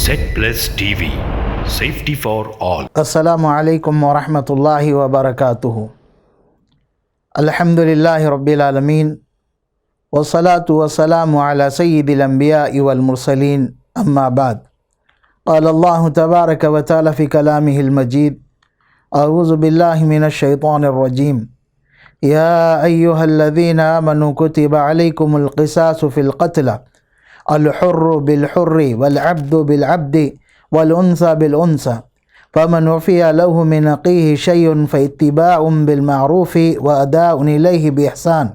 ZPlusTV, safety for all. السلام علیکم ورحمۃ اللہ وبرکاتہ۔ الحمدللہ رب العالمین والصلاة والسلام علی سید الانبیاء والمرسلین، اما بعد۔ قال اللہ تبارک و تعالی فی کلامہ المجید، اعوذ باللہ من الشیطان الرجیم، یا ایہا الذین آمنوا کتب علیکم القصاص فی القتل، الحر بالحر والعبد بالعبد والانثى بالانثى، فمن وفی له من اخیہ شیء فاتباع بالمعروف واداء الیہ باحسان،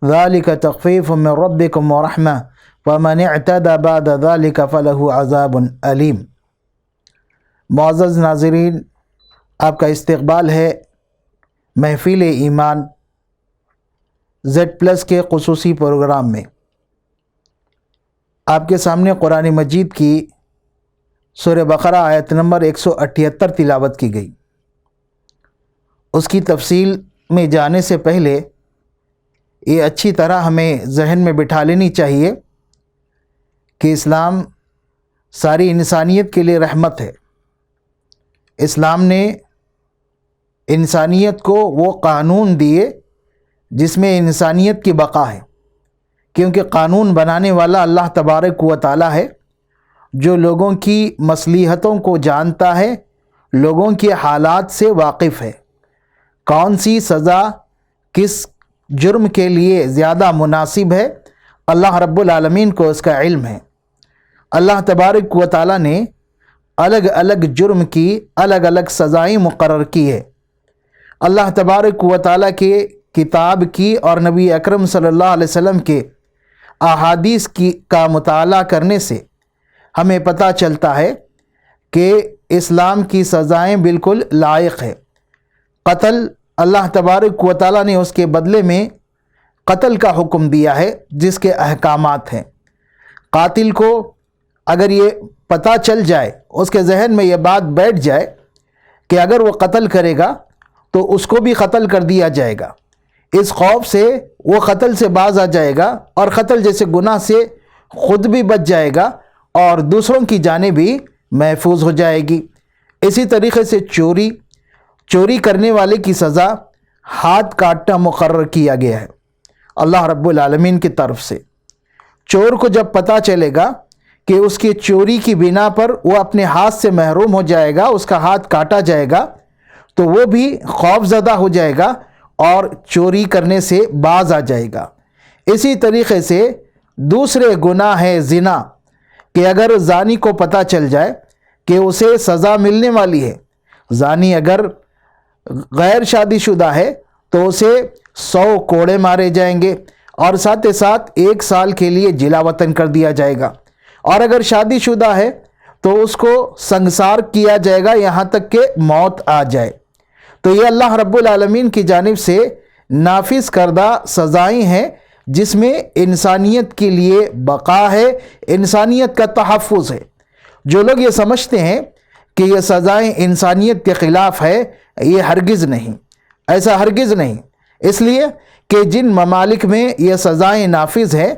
ذلک تخفیف من ربکم ورحمہ، ومن اعتدى بعد ذلك فله عذاب علیم۔ معزز ناظرین، آپ کا استقبال ہے محفل ایمان Z+ کے خصوصی پروگرام میں۔ آپ کے سامنے قرآن مجید کی سورہ بقرہ آیت نمبر 178 تلاوت کی گئی۔ اس کی تفصیل میں جانے سے پہلے یہ اچھی طرح ہمیں ذہن میں بٹھا لینی چاہیے کہ اسلام ساری انسانیت کے لیے رحمت ہے۔ اسلام نے انسانیت کو وہ قانون دیے جس میں انسانیت کی بقا ہے، کیونکہ قانون بنانے والا اللہ تبارک و تعالی ہے، جو لوگوں کی مصلحتوں کو جانتا ہے، لوگوں کے حالات سے واقف ہے، کون سی سزا کس جرم کے لیے زیادہ مناسب ہے، اللہ رب العالمین کو اس کا علم ہے۔ اللہ تبارک و تعالی نے الگ الگ جرم کی الگ الگ سزائیں مقرر کی ہے۔ اللہ تبارک و تعالی کے کتاب کی اور نبی اکرم صلی اللہ علیہ وسلم کے احادیث کا مطالعہ کرنے سے ہمیں پتہ چلتا ہے کہ اسلام کی سزائیں بالکل لائق ہے۔ قتل، اللہ تبارک و تعالی نے اس کے بدلے میں قتل کا حکم دیا ہے جس کے احکامات ہیں۔ قاتل کو اگر یہ پتہ چل جائے، اس کے ذہن میں یہ بات بیٹھ جائے کہ اگر وہ قتل کرے گا تو اس کو بھی قتل کر دیا جائے گا، اس خوف سے وہ قتل سے باز آ جائے گا اور قتل جیسے گناہ سے خود بھی بچ جائے گا اور دوسروں کی جانیں بھی محفوظ ہو جائے گی۔ اسی طریقے سے چوری کرنے والے کی سزا ہاتھ کاٹنا مقرر کیا گیا ہے اللہ رب العالمین کی طرف سے۔ چور کو جب پتہ چلے گا کہ اس کی چوری کی بنا پر وہ اپنے ہاتھ سے محروم ہو جائے گا، اس کا ہاتھ کاٹا جائے گا، تو وہ بھی خوف زدہ ہو جائے گا اور چوری کرنے سے باز آ جائے گا۔ اسی طریقے سے دوسرے گناہ ہے زنا، کہ اگر زانی کو پتہ چل جائے کہ اسے سزا ملنے والی ہے، زانی اگر غیر شادی شدہ ہے تو اسے 100 کوڑے مارے جائیں گے اور ساتھ ساتھ 1 سال کے لیے جلا وطن کر دیا جائے گا، اور اگر شادی شدہ ہے تو اس کو سنگسار کیا جائے گا یہاں تک کہ موت آ جائے۔ تو یہ اللہ رب العالمین کی جانب سے نافذ کردہ سزائیں ہیں جس میں انسانیت کے لیے بقا ہے، انسانیت کا تحفظ ہے۔ جو لوگ یہ سمجھتے ہیں کہ یہ سزائیں انسانیت کے خلاف ہے، یہ ہرگز نہیں، ایسا ہرگز نہیں، اس لیے کہ جن ممالک میں یہ سزائیں نافذ ہیں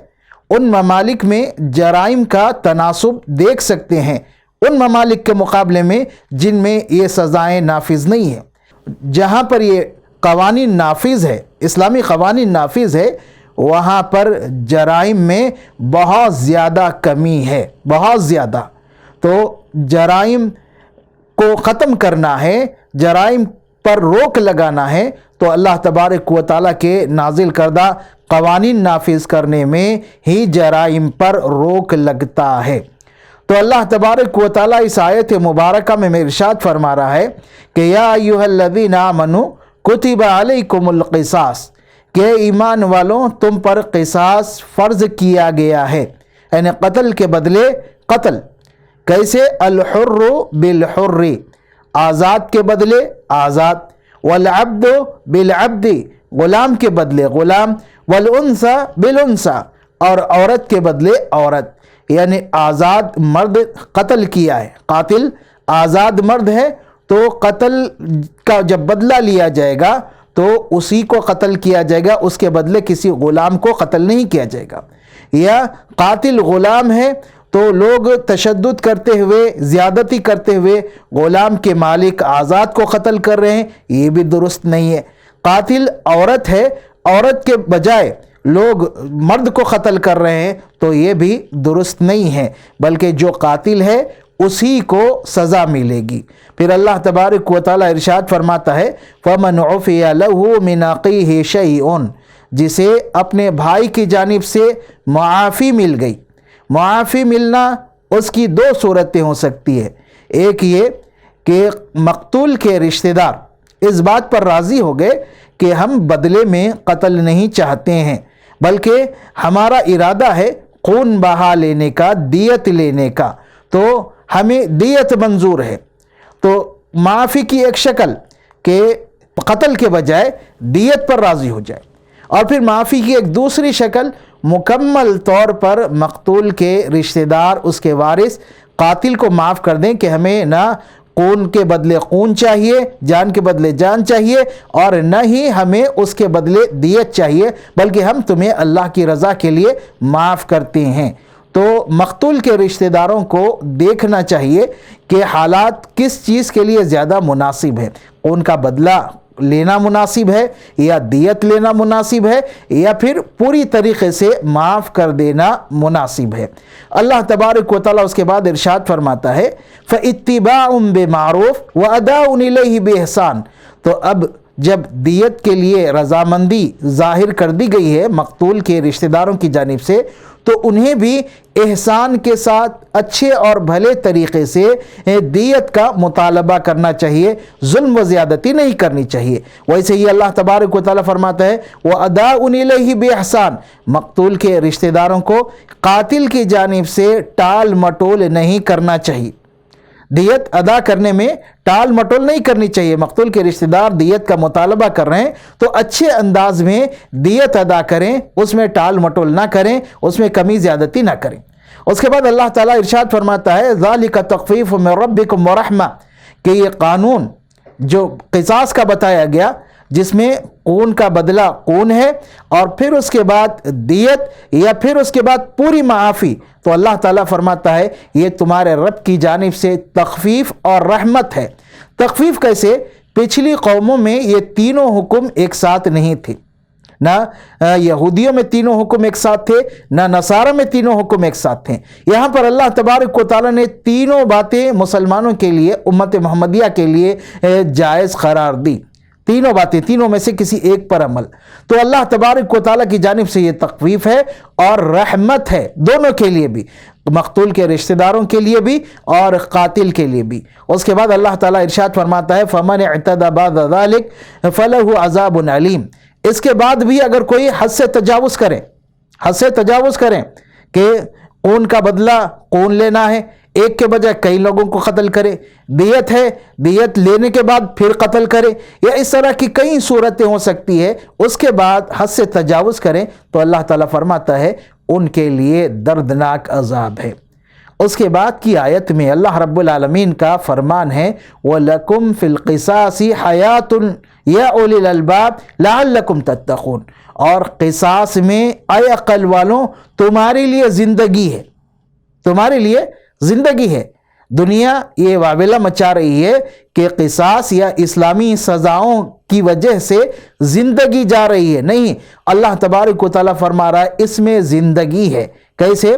ان ممالک میں جرائم کا تناسب دیکھ سکتے ہیں ان ممالک کے مقابلے میں جن میں یہ سزائیں نافذ نہیں ہیں۔ جہاں پر یہ قوانین نافذ ہے، اسلامی قوانین نافذ ہے، وہاں پر جرائم میں بہت زیادہ کمی ہے، بہت زیادہ۔ تو جرائم کو ختم کرنا ہے، جرائم پر روک لگانا ہے تو اللہ تبارک و تعالیٰ کے نازل کردہ قوانین نافذ کرنے میں ہی جرائم پر روک لگتا ہے۔ تو اللہ تبارک و تعالیٰ اس آیت مبارکہ میں ارشاد فرما رہا ہے کہ یا ایھا الذین آمنوا کتب علیکم القصاص، کہ ایمان والوں تم پر قصاص فرض کیا گیا ہے، یعنی قتل کے بدلے قتل۔ کیسے؟ الحر بالحر، آزاد کے بدلے آزاد، والعبد بالعبد، غلام کے بدلے غلام، والانثى بالانثى، اور عورت کے بدلے عورت، یعنی آزاد مرد قتل کیا ہے، قاتل آزاد مرد ہے تو قتل کا جب بدلہ لیا جائے گا تو اسی کو قتل کیا جائے گا، اس کے بدلے کسی غلام کو قتل نہیں کیا جائے گا۔ یا قاتل غلام ہے تو لوگ تشدد کرتے ہوئے، زیادتی کرتے ہوئے غلام کے مالک آزاد کو قتل کر رہے ہیں، یہ بھی درست نہیں ہے۔ قاتل عورت ہے، عورت کے بجائے لوگ مرد کو قتل کر رہے ہیں، تو یہ بھی درست نہیں ہے، بلکہ جو قاتل ہے اسی کو سزا ملے گی۔ پھر اللہ تبارک و تعالیٰ ارشاد فرماتا ہے فَمَنْ عُفِيَ لَهُ مِنْ أَخِيهِ شَيْءٌ، جسے اپنے بھائی کی جانب سے معافی مل گئی۔ معافی ملنا اس کی دو صورتیں ہو سکتی ہے، ایک یہ کہ مقتول کے رشتہ دار اس بات پر راضی ہو گئے کہ ہم بدلے میں قتل نہیں چاہتے ہیں، بلکہ ہمارا ارادہ ہے خون بہا لینے کا، دیت لینے کا، تو ہمیں دیت منظور ہے۔ تو معافی کی ایک شکل کہ قتل کے بجائے دیت پر راضی ہو جائے، اور پھر معافی کی ایک دوسری شکل مکمل طور پر مقتول کے رشتہ دار، اس کے وارث قاتل کو معاف کر دیں کہ ہمیں نہ خون کے بدلے خون چاہیے، جان کے بدلے جان چاہیے، اور نہ ہی ہمیں اس کے بدلے دیت چاہیے، بلکہ ہم تمہیں اللہ کی رضا کے لیے معاف کرتے ہیں۔ تو مقتول کے رشتہ داروں کو دیکھنا چاہیے کہ حالات کس چیز کے لیے زیادہ مناسب ہے، خون کا بدلہ لینا مناسب ہے یا دیت لینا مناسب ہے، یا پھر پوری طریقے سے معاف کر دینا مناسب ہے۔ اللہ تبارک و تعالیٰ اس کے بعد ارشاد فرماتا ہے فَإِتِّبَاعٌ بِمَعْرُوفٍ وَأَدَاءٌ إِلَيْهِ بِإِحْسَانٍ۔ تو اب جب دیت کے لیے رضامندی ظاہر کر دی گئی ہے مقتول کے رشتہ داروں کی جانب سے، تو انہیں بھی احسان کے ساتھ اچھے اور بھلے طریقے سے دیت کا مطالبہ کرنا چاہیے، ظلم و زیادتی نہیں کرنی چاہیے۔ ویسے ہی اللہ تبارک و تعالیٰ فرماتا ہے وَأَدَاءٌ إِلَيْهِ بِإِحْسَانٍ، مقتول کے رشتہ داروں کو قاتل کی جانب سے ٹال مٹول نہیں کرنا چاہیے، دیت ادا کرنے میں ٹال مٹول نہیں کرنی چاہیے۔ مقتول کے رشتہ دار دیت کا مطالبہ کر رہے ہیں تو اچھے انداز میں دیت ادا کریں، اس میں ٹال مٹول نہ کریں، اس میں کمی زیادتی نہ کریں۔ اس کے بعد اللہ تعالیٰ ارشاد فرماتا ہے ذَلِكَ تَخْفِيفٌ مِّن رَبِّكُمْ وَرَحْمَةٌ، کہ یہ قانون جو قصاص کا بتایا گیا، جس میں خون کا بدلہ خون ہے، اور پھر اس کے بعد دیت، یا پھر اس کے بعد پوری معافی، تو اللہ تعالیٰ فرماتا ہے یہ تمہارے رب کی جانب سے تخفیف اور رحمت ہے۔ تخفیف کیسے؟ پچھلی قوموں میں یہ تینوں حکم ایک ساتھ نہیں تھے، نہ یہودیوں میں تینوں حکم ایک ساتھ تھے، نہ نصارہ میں تینوں حکم ایک ساتھ تھے۔ یہاں پر اللہ تبارک و تعالیٰ نے تینوں باتیں مسلمانوں کے لیے، امت محمدیہ کے لیے جائز قرار دی، تینوں باتیں، تینوں میں سے کسی ایک پر عمل۔ تو اللہ تبارک و تعالیٰ کی جانب سے یہ تخفیف ہے اور رحمت ہے، دونوں کے لیے بھی، مقتول کے رشتہ داروں کے لیے بھی اور قاتل کے لیے بھی۔ اس کے بعد اللہ تعالیٰ ارشاد فرماتا ہے فَمَنِ اعْتَدَىٰ بَعْدَ ذَلِكَ فَلَهُ عَذَابٌ عَلِيمٌ۔ اس کے بعد بھی اگر کوئی حد سے تجاوز کریں کہ خون کا بدلہ خون لینا ہے، ایک کے بجائے کئی لوگوں کو قتل کرے، دیت ہے، دیت لینے کے بعد پھر قتل کرے، یا اس طرح کی کئی صورتیں ہو سکتی ہے، اس کے بعد حد سے تجاوز کریں، تو اللہ تعالیٰ فرماتا ہے ان کے لیے دردناک عذاب ہے۔ اس کے بعد کی آیت میں اللہ رب العالمین کا فرمان ہے وَلَكُمْ فِي الْقِصَاصِ حَيَاتٌ يَا أُولِي الْأَلْبَابِ لَعَلَّكُمْ تَتَّقُونَ، اور قصاص میں اے عقل والوں تمہارے لیے زندگی ہے، تمہارے لیے زندگی ہے۔ دنیا یہ واویلا مچا رہی ہے کہ قصاص یا اسلامی سزاؤں کی وجہ سے زندگی جا رہی ہے، نہیں، اللہ تبارک و تعالیٰ فرما رہا ہے اس میں زندگی ہے۔ کیسے؟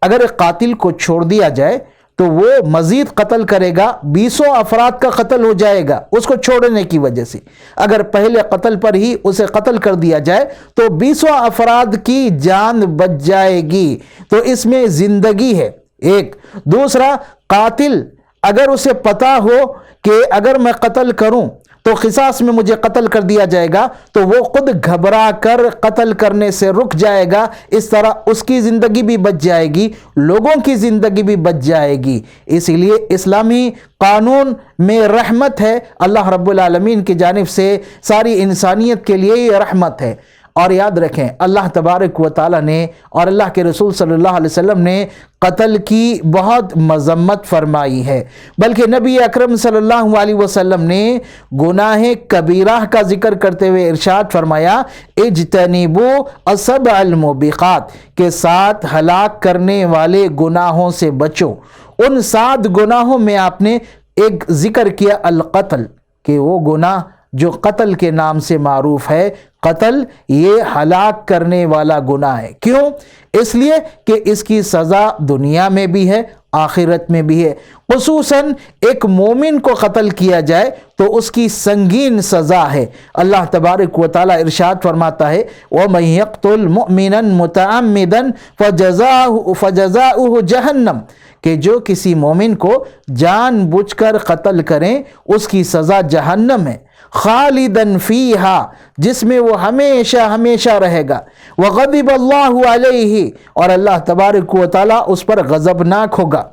اگر ایک قاتل کو چھوڑ دیا جائے تو وہ مزید قتل کرے گا، 20 افراد کا قتل ہو جائے گا اس کو چھوڑنے کی وجہ سے۔ اگر پہلے قتل پر ہی اسے قتل کر دیا جائے تو 20 افراد کی جان بچ جائے گی، تو اس میں زندگی ہے۔ ایک دوسرا، قاتل اگر اسے پتا ہو کہ اگر میں قتل کروں تو قصاص میں مجھے قتل کر دیا جائے گا، تو وہ خود گھبرا کر قتل کرنے سے رک جائے گا، اس طرح اس کی زندگی بھی بچ جائے گی، لوگوں کی زندگی بھی بچ جائے گی۔ اسی لیے اسلامی قانون میں رحمت ہے، اللہ رب العالمین کی جانب سے ساری انسانیت کے لیے یہ رحمت ہے۔ اور یاد رکھیں اللہ تبارک و تعالیٰ نے اور اللہ کے رسول صلی اللہ علیہ وسلم نے قتل کی بہت مذمت فرمائی ہے، بلکہ نبی اکرم صلی اللہ علیہ وسلم نے گناہ کبیرہ کا ذکر کرتے ہوئے ارشاد فرمایا اجتنبوا السبع الموبقات، کہ 7 ہلاک کرنے والے گناہوں سے بچو۔ ان 7 گناہوں میں آپ نے ایک ذکر کیا القتل، کہ وہ گناہ جو قتل کے نام سے معروف ہے، قتل یہ ہلاک کرنے والا گناہ ہے۔ کیوں؟ اس لیے کہ اس کی سزا دنیا میں بھی ہے، آخرت میں بھی ہے۔ خصوصاً ایک مومن کو قتل کیا جائے تو اس کی سنگین سزا ہے۔ اللہ تبارک و تعالیٰ ارشاد فرماتا ہے وَمَن يَقْتُلْ مُؤْمِنًا مُتَعَمِّدًا فَجَزَاؤُهُ جَهَنَّمُ، کہ جو کسی مومن کو جان بوجھ کر قتل کریں اس کی سزا جہنم ہے، خالداً فیہا، جس میں وہ ہمیشہ ہمیشہ رہے گا، وغضب اللہ علیہ، اور اللہ تبارک و تعالیٰ اس پر غضبناک ہوگا،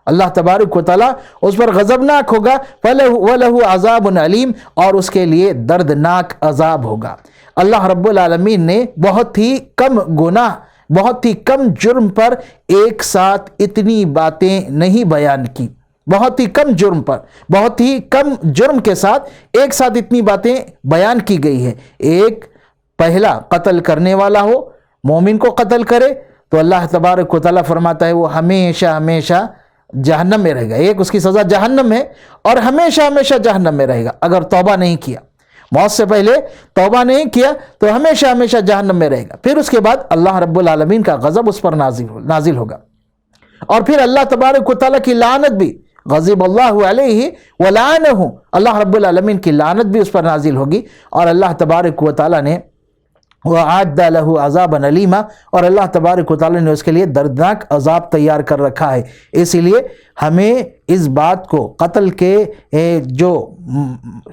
اللہ تبارک و تعالیٰ اس پر غضبناک ہوگا، وَلَهُ عَذَابٌ علیم، اور اس کے لیے دردناک عذاب ہوگا۔ اللہ رب العالمین نے بہت ہی کم گناہ، بہت ہی کم جرم پر ایک ساتھ اتنی باتیں نہیں بیان کی، بہت ہی کم جرم پر، بہت ہی کم جرم کے ساتھ ایک ساتھ اتنی باتیں بیان کی گئی ہے۔ ایک پہلا قتل کرنے والا ہو، مومن کو قتل کرے تو اللہ تبارک و تعالیٰ فرماتا ہے وہ ہمیشہ ہمیشہ جہنم میں رہے گا، ایک اس کی سزا جہنم ہے اور ہمیشہ ہمیشہ جہنم میں رہے گا اگر توبہ نہیں کیا، موت سے پہلے توبہ نہیں کیا تو ہمیشہ ہمیشہ جہنم میں رہے گا۔ پھر اس کے بعد اللہ رب العالمین کا غضب اس پر نازل ہوگا، اور پھر اللہ تبارک و تعالیٰ کی لعنت بھی، غضب اللہ علیہ ولعنہ، اللہ رب العالمین کی لعنت بھی اس پر نازل ہوگی، اور اللہ تبارک و تعالیٰ نے وَأَعَدَّ لَهُ عَذَابًا عَلِيمًا، اور اللہ تبارک و تعالیٰ نے اس کے لیے دردناک عذاب تیار کر رکھا ہے۔ اسی لیے ہمیں اس بات کو، قتل کے جو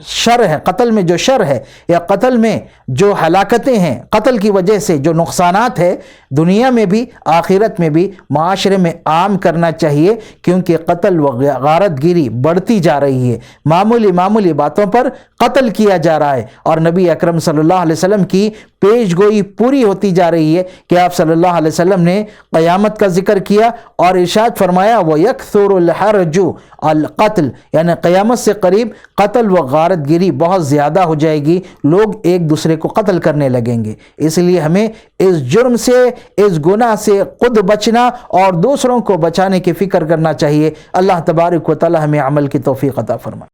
شر ہے، قتل میں جو شر ہے یا قتل میں جو ہلاکتیں ہیں، قتل کی وجہ سے جو نقصانات ہے، دنیا میں بھی آخرت میں بھی معاشرے میں عام کرنا چاہیے، کیونکہ قتل و غارت گیری بڑھتی جا رہی ہے، معمولی باتوں پر قتل کیا جا رہا ہے، اور نبی اکرم صلی اللہ علیہ وسلم کی پیش گوئی پوری ہوتی جا رہی ہے کہ آپ صلی اللہ علیہ وسلم نے قیامت کا ذکر کیا اور ارشاد فرمایا وَيَكْثُرُ الْحَرْجُ الْقَتْلِ، یعنی قیامت سے قریب قتل و غارت گیری بہت زیادہ ہو جائے گی، لوگ ایک دوسرے کو قتل کرنے لگیں گے۔ اس لیے ہمیں اس جرم سے، اس گناہ سے خود بچنا اور دوسروں کو بچانے کی فکر کرنا چاہیے۔ اللہ تبارک و تعالی ہمیں عمل کی توفیق عطا فرمائے۔